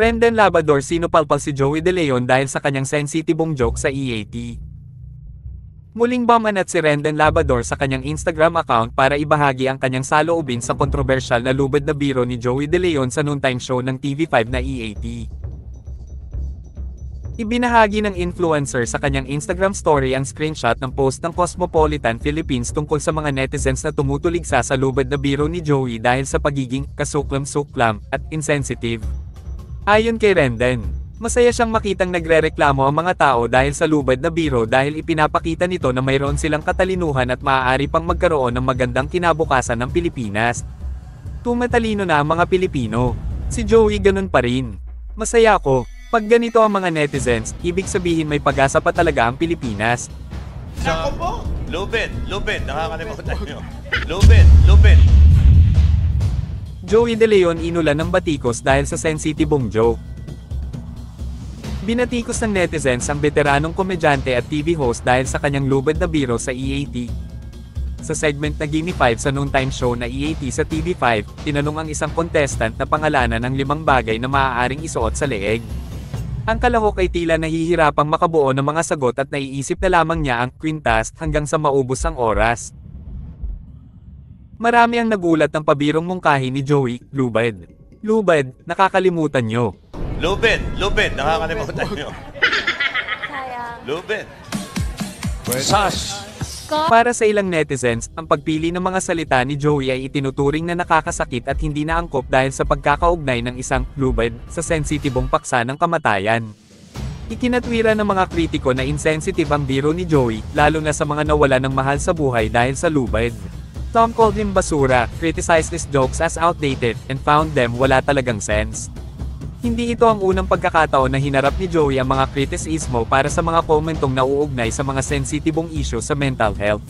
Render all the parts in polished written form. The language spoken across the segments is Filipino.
Rendon Labrador sinupalpal si Joey De Leon dahil sa kanyang sensitibong joke sa EAT. Muling bamanat si Rendon Labrador sa kanyang Instagram account para ibahagi ang kanyang saloobin sa kontrobersyal na lubad na biro ni Joey De Leon sa noontime show ng TV5 na EAT. Ibinahagi ng influencer sa kanyang Instagram story ang screenshot ng post ng Cosmopolitan Philippines tungkol sa mga netizens na tumutuligsa sa lubad na biro ni Joey dahil sa pagiging kasuklam-suklam at insensitive. Ayon kay Rendon, masaya siyang makitang nagrereklamo ang mga tao dahil sa lubad na biro dahil ipinapakita nito na mayroon silang katalinuhan at maaari pang magkaroon ng magandang kinabukasan ng Pilipinas. Tumatalino na ang mga Pilipino. Si Joey ganun pa rin. Masaya ako. Pag ganito ang mga netizens, ibig sabihin may pag-asa pa talaga ang Pilipinas. Ako po! Lubid, nakakalimutan nyo. Lubid. Joey De Leon inulan ng batikos dahil sa sensitibong joke. Binatikos ng netizens ang veteranong komedyante at TV host dahil sa kanyang lubad na biro sa EAT. Sa segment na Gimme 5 sa noontime show na EAT sa TV5, tinanong ang isang contestant na pangalanan ng 5 bagay na maaaring isuot sa leeg. Ang kalahok ay tila nahihirapang makabuo ng mga sagot at naiisip na lamang niya ang kwintas hanggang sa maubos ang oras. Marami ang nagulat ng pabirong mungkahi ni Joey, lubad. Lubad, nakakalimutan nyo. Lubid, nakakalimutan nyo. Lubid. Sas! Para sa ilang netizens, ang pagpili ng mga salita ni Joey ay itinuturing na nakakasakit at hindi na angkop dahil sa pagkakaugnay ng isang lubad sa sensitibong paksa ng kamatayan. Ikinatwira ng mga kritiko na insensitive ang biro ni Joey, lalo na sa mga nawala ng mahal sa buhay dahil sa lubad. Tom called him basura, criticized his jokes as outdated, and found them wala talagang sense. Hindi ito ang unang pagkakataon na hinarap ni Joey ang mga kritisismo para sa mga komentong nauugnay sa mga sensitibong issue sa mental health.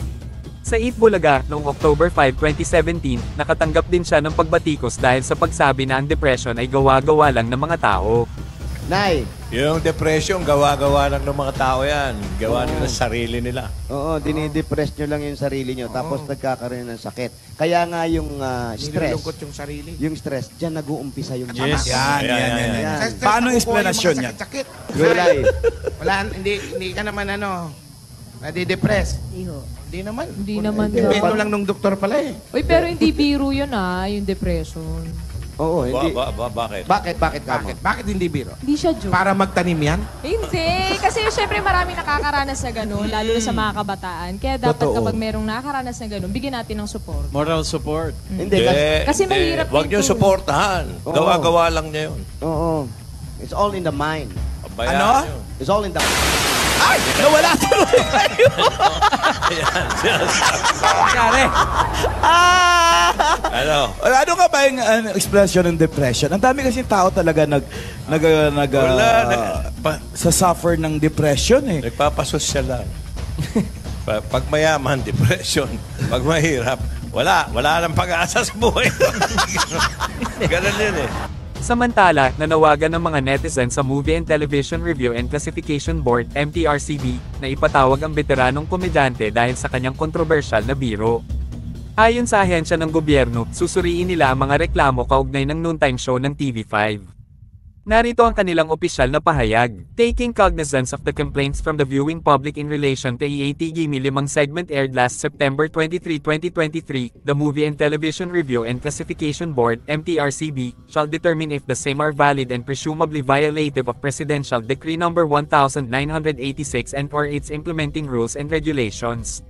Sa Eat Bulaga, noong October 5, 2017, nakatanggap din siya ng pagbatikos dahil sa pagsabi na ang depression ay gawa-gawa lang ng mga tao. Nay! Yung depression, gawa-gawa lang ng mga tao yan. Gawa nila sa sarili nila. Oo, dinidepress nyo lang yung sarili nyo, tapos nagkakaroon ng sakit. Kaya nga yung stress, Nilulungkot yung sarili. yung stress, dyan nag-uumpisa yung Yes. Yan. Yan. Paano explanation yan? Sakit. Gulay. Wala, hindi ka naman nadidepress. Iho. Hindi naman. Hindi naman Dependo daw. lang nung doktor pala eh. Uy, pero hindi biro yun yung depression. Oo, hindi. Bakit? Bakit ka mo? Bakit hindi biro? Hindi siya joke. Para magtanim yan? Hindi. Kasi syempre maraming nakakaranas na gano'n, lalo na sa mga kabataan. Kaya dapat Totoo. kapag merong nakakaranas na gano'n, bigyan natin ng support. Moral support. Hindi, Kasi mahirap Huwag din nyo to. supportahan. Oo. Gawa-gawa lang niya yun. Oo. It's all in the mind. Pabayaan Ano? nyo. It's all in the Ay! Nawala tuloy kayo! Kare! Ano ka ba yung explanation ng depression? Ang dami kasi tao talaga sa suffer ng depression eh. Nagpapasosyal lang. Pag mayaman, depression. Pag mahirap, wala nang pag-asa sa buhay. Ganun yun eh. Samantala, nanawagan ng mga netizens sa Movie and Television Review and Classification Board, MTRCB, na ipatawag ang veteranong komedyante dahil sa kanyang kontrobersyal na biro. Ayon sa ahensya ng gobyerno, susuriin nila ang mga reklamo kaugnay ng noontime show ng TV5. Narito ang kanilang opisyal na pahayag. Taking cognizance of the complaints from the viewing public in relation to EAT Gimme 5 segment aired last September 23, 2023, the Movie and Television Review and Classification Board, MTRCB, shall determine if the same are valid and presumably violative of Presidential Decree No. 1986 and or its implementing rules and regulations.